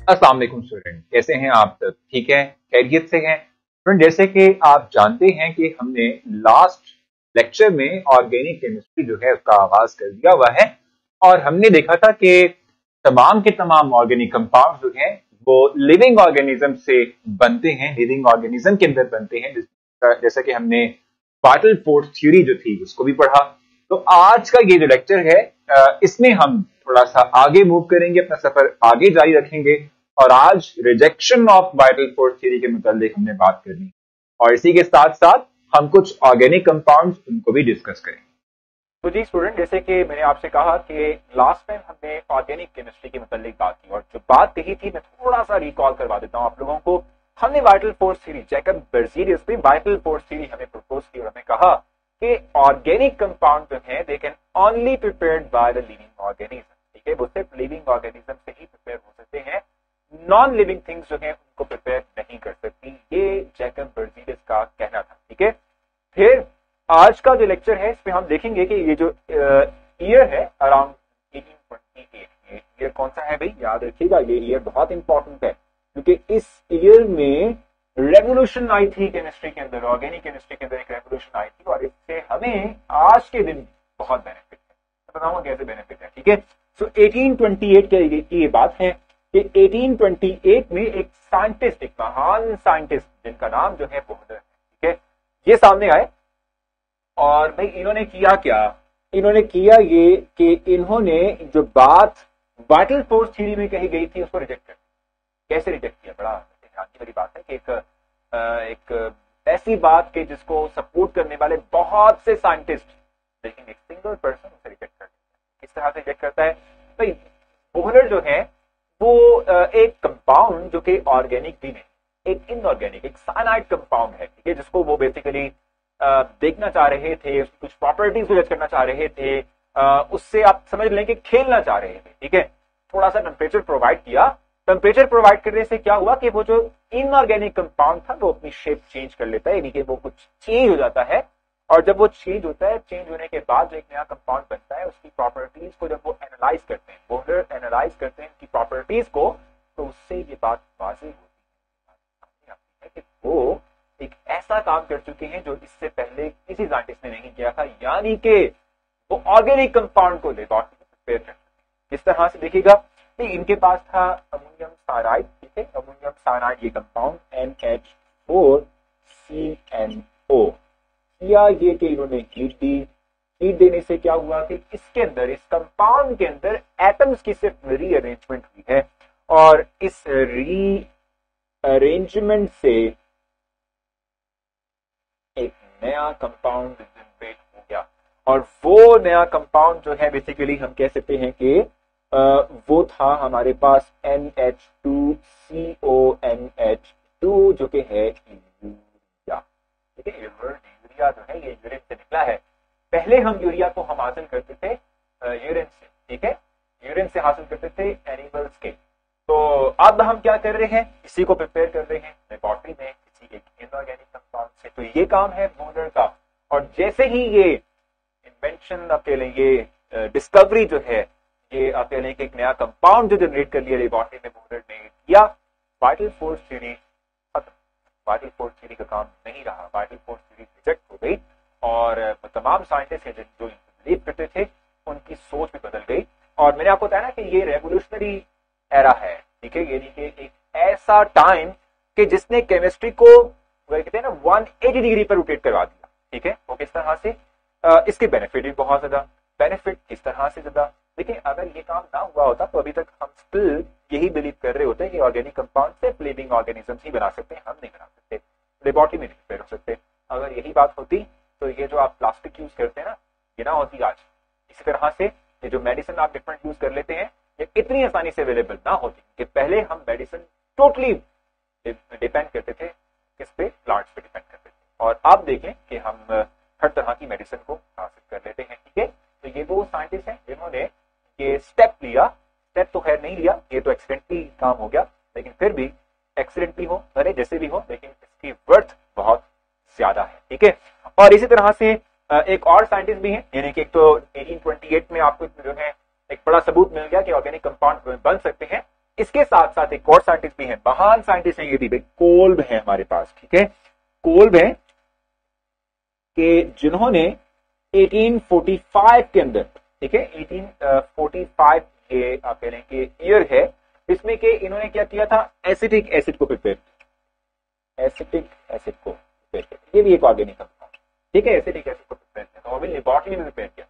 अस्सलाम वालेकुम स्टूडेंट, कैसे हैं आप सब? ठीक है, खैरियत से हैं स्टूडेंट। जैसे कि आप जानते हैं कि हमने लास्ट लेक्चर में ऑर्गेनिक केमिस्ट्री जो है उसका आगाज कर दिया हुआ है और हमने देखा था कि तमाम के तमाम ऑर्गेनिक कंपाउंड जो हैं वो लिविंग ऑर्गेनिज्म से बनते हैं, लिविंग ऑर्गेनिज्म के अंदर बनते हैं। जैसा कि हमने वाइटल फोर्स थ्योरी जो थी उसको भी पढ़ा। तो आज का ये जो लेक्चर है इसमें हम थोड़ा सा आगे मूव करेंगे, अपना सफर आगे जारी रखेंगे और आज rejection of vital force theory के मुतालिक हमने बात करनी और इसी के साथ साथ हम कुछ ऑर्गेनिक कंपाउंड्स उनको भी डिस्कस करेंगे। तो जी स्टूडेंट, जैसे कि मैंने आपसे कहा कि लास्ट टाइम हमने ऑर्गेनिक केमिस्ट्री के मुतालिक बात की और जो बात कही थी मैं थोड़ा सा रिकॉल करवा देता हूं आप लोगों को। हमने वाइटल फोर्स थ्योरी, जैकब बेrzelius ने वाइटल फोर्स थ्योरी हमें प्रपोज की और हमें कहा कि ऑर्गेनिक कंपाउंड जो है they can only prepared by the living organism. ठीक है, वो सिर्फ लिविंग ऑर्गेनिज्म से ही प्रिपेयर हो सकते हैं, नॉन लिविंग थिंग्स जो है उनको प्रिपेयर नहीं कर सकती। ये जैकब बेrzelius का कहना था। ठीक है, फिर आज का जो लेक्चर है इसमें हम देखेंगे कि ये जो ईयर है अराउंड 1828, ये ईयर कौन सा है भाई, याद रखिएगा ये ईयर बहुत इंपॉर्टेंट है क्योंकि इस ईयर में रेवोल्यूशन आई थी केमिस्ट्री के अंदर, ऑर्गेनिक केमिस्ट्री के अंदर एक रेवोल्यूशन आई थी और इससे हमें आज के दिन बहुत बेनिफिट है। मैं बताऊंगा कैसे बेनिफिट है। ठीक है, सो 1828 की ये बात है कि 1828 में एक साइंटिस्ट, एक महान साइंटिस्ट जिनका नाम जो है बोहलर है, ठीक है, ये सामने आए और भाई इन्होंने किया क्या, इन्होंने किया ये कि इन्होंने जो बात वाइटल फोर्स थ्योरी में कही गई थी उसको रिजेक्ट कर। कैसे रिजेक्ट किया, बड़ा ध्यान की वाली बात है कि एक ऐसी बात के जिसको सपोर्ट करने वाले बहुत से साइंटिस्ट, लेकिन एक सिंगल पर्सन उसे रिजेक्ट कर देता है। किस तरह से रिजेक्ट करता है भाई, बोहलर जो है वो एक कंपाउंड जो कि ऑर्गेनिक भी नहीं, एक इनऑर्गेनिक, एक साइनाइड कंपाउंड है, ठीक है, जिसको वो बेसिकली देखना चाह रहे थे, उसकी कुछ प्रॉपर्टीज रिलेट करना चाह रहे थे, उससे आप समझ लें कि खेलना चाह रहे थे। ठीक है, थोड़ा सा टेम्परेचर प्रोवाइड किया। टेम्परेचर प्रोवाइड करने से क्या हुआ कि वो जो इनऑर्गेनिक कंपाउंड था वो अपनी शेप चेंज कर लेता है, यानी कि वो कुछ चेंज हो जाता है और जब वो चेंज होता है, चेंज होने के बाद जो एक नया कंपाउंड बनता है उसकी प्रॉपर्टीज को जब वो एनालाइज करते हैं, बोहलर एनालाइज करते हैं उनकी प्रॉपर्टीज को, तो उससे ये बात वाज़ेह होती है कि वो एक ऐसा काम कर चुके हैं जो इससे पहले किसी साइंटिस्ट ने नहीं किया था, यानी कि वो ऑर्गेनिक कंपाउंड को लेबोरेटरी में प्रिपेयर कर। किस तरह से देखिएगा, इनके पास था अमोनियम साइनाइड, ठीक है, अमोनियम साइनाइड ये कंपाउंड NH4CNO किया, ये कि इन्होंने हीट दी। हीट देने से क्या हुआ कि इसके अंदर, इस कंपाउंड के अंदर एटम्स की सिर्फ रीअरेंजमेंट हुई है और इस रीअरेंजमेंट से एक नया कंपाउंड जनरेट हो गया और वो नया कंपाउंड जो है बेसिकली हम कह सकते हैं कि वो था हमारे पास NH2CONH2 जो कि है यूरिया। ठीक है, यूरिया जो है ये यूरिन से निकला है। पहले हम यूरिया को हम हासिल करते थे यूरिन से, ठीक है, यूरिन से हासिल करते थे एनिमल्स के। तो अब हम क्या कर रहे हैं, इसी को प्रिपेयर कर रहे हैं लेबोरेटरी में किसी एक इनऑर्गेनिक कंपाउंड से। तो ये काम है बोहलर का और जैसे ही ये इन्वेंशन आप कह लें, ये डिस्कवरी जो है, ये आप कह लें कि एक नया कंपाउंड जो जनरेट कर लिया लेबोरेटरी में बोहलर ने किया, वाइटल फोर्स थ्योरी खत्म। वाइटल फोर्स थ्योरी का काम नहीं रहा, वाइटल फोर्स थ्योरी रिजेक्ट हो गई और तमाम साइंटिस्ट हैं जो बिलीव करते थे उनकी सोच भी बदल गई। और मैंने आपको बताया ना कि ये रेवोल्यूशनरी एरा है, ठीक है, यानी कि एक ऐसा टाइम कि जिसने केमिस्ट्री को कहते हैं ना 180 डिग्री पर रोटेट करवा दिया। ठीक है, वो किस तरह से, इसके बेनिफिट भी बहुत ज्यादा, बेनिफिट किस तरह से ज्यादा। देखिए, अगर ये काम ना हुआ होता तो अभी तक हम स्टिल यही बिलीव कर रहे होते कि ऑर्गेनिक कंपाउंड सिर्फ लिविंग ऑर्गेनिज्म ही बना सकते हैं, हम नहीं बना सकते, लेबोरेटरी में नहीं प्रिपेयर हो सकते। अगर यही बात होती तो ये जो आप प्लास्टिक यूज करते हैं ना, ये ना होती आज। इसी तरह से ये जो मेडिसिन आप डिफरेंट यूज कर लेते हैं, ये इतनी आसानी से अवेलेबल ना होती कि पहले हम मेडिसिन टोटली डिपेंड करते थे किस पे, प्लांट्स पे डिपेंड करते थे, और अब देखें कि हम हर तरह की मेडिसिन को हासिल कर लेते हैं। ठीक है, तो ये वो साइंटिस्ट हैं जिन्होंने ये स्टेप लिया। स्टेप तो खैर नहीं लिया, ये तो एक्सीडेंटली काम हो गया, लेकिन फिर भी एक्सीडेंटली हो, भले जैसे भी हो, लेकिन इसकी वर्थ बहुत ज्यादा है। ठीक है, और इसी तरह से एक और साइंटिस्ट भी हैं, यानी कि एक तो 1828 में आपको जो है एक बड़ा सबूत मिल गया कि ऑर्गेनिक कंपाउंड बन सकते हैं, इसके साथ साथ एक और साइंटिस्ट भी है, महान साइंटिस्ट है ये भी, कोल्ब है हमारे पास, ठीक है। कोल्ब है कि जिन्होंने 1845 के अंदर, ठीक है, 1845 ये आप कह रहे हैं कि ईयर है, इसमें कि इन्होंने क्या किया था, एसिटिक एसिड को प्रिपेयर किया, एसिटिक एसिड को प्रिपेयर किया, ये भी एक ऑर्गेनिक कंपाउंड, ठीक है, एसिटिक एसिड को प्रिपेयर किया, तो भी लेबोरेटरी में प्रिपेयर किया।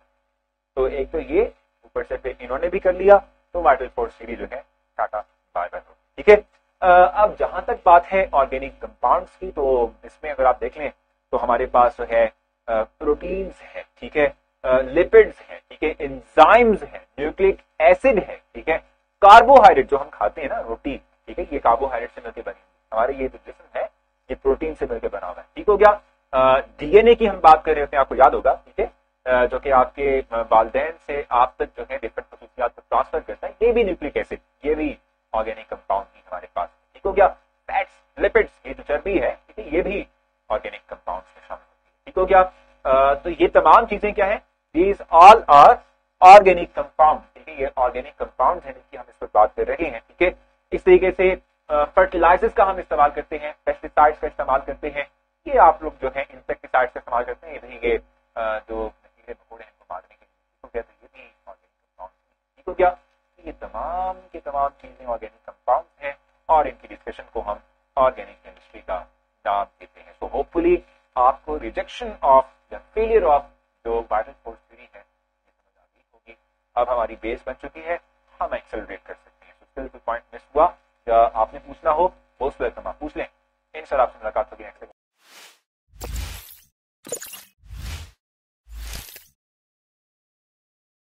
तो एक तो ये ऊपर से फिर इन्होंने भी कर लिया, तो वाइटल फोर्स सीरीज जो है टाटा बाय बाय, ठीक है। अब जहां तक बात है ऑर्गेनिक कंपाउंड्स की, तो इसमें अगर आप देख लें तो हमारे पास जो है प्रोटीन्स है, ठीक है, लिपिड्स है, ठीक है, एंजाइम्स है, न्यूक्लिक एसिड है, ठीक है, कार्बोहाइड्रेट जो हम खाते हैं ना रोटी, ठीक है, ये कार्बोहाइड्रेट से मिलकर बनी, हमारे ये जो जिस्म है ये प्रोटीन से मिलकर बना हुआ है, ठीक हो गया। डीएनए की हम बात कर रहे होते हैं, आपको याद होगा, ठीक है, जो कि आपके वालिदैन से आप तक जो है डिफरेंट खसूसियात को ट्रांसफर करता है, ये भी न्यूक्लिक एसिड, ये भी ऑर्गेनिक कंपाउंड ही हमारे पास, ठीक हो गया। फैट्स, लिपिड्स, ये जो चर्बी है, ठीक है, ये भी ऑर्गेनिक कंपाउंड्स में शामिल होती है, ठीक हो गया। तो ये तमाम चीजें क्या है, these all are organic compound, ठीक है, ये ऑर्गेनिक कंपाउंड है जिसकी हम इस पर बात कर रहे हैं, ठीक है। इस तरीके से फर्टिलाइजर्स का हम इस्तेमाल करते हैं, पेस्टिसाइड्स का इस्तेमाल करते हैं, ये आप लोग जो है इंसेक्टिसाइड्स का इस्तेमाल करते हैं, ये जो कीड़े मकोड़े हैं मारने के लिए, ठीक हो गया, तो ये भी ऑर्गेनिक कंपाउंड, ठीक हो गया। ये तमाम के तमाम चीजें ऑर्गेनिक कंपाउंड हैं और इनकी डिस्कशन को हम ऑर्गेनिक केमिस्ट्री का नाम देते हैं। सो होपफुली आपको rejection of the failure of जो वाइटल फोर्स थ्योरी है ये समझ आ गई होगी। अब हमारी बेस बन चुकी है, हम एक्सेलरेट कर सकते हैं। स्टिल कोई पॉइंट मिस हुआ या आपने पूछना हो, मोस्ट वेलकम, आप पूछ लें। इंशाल्लाह आपसे मुलाकात होगी नेक्स्ट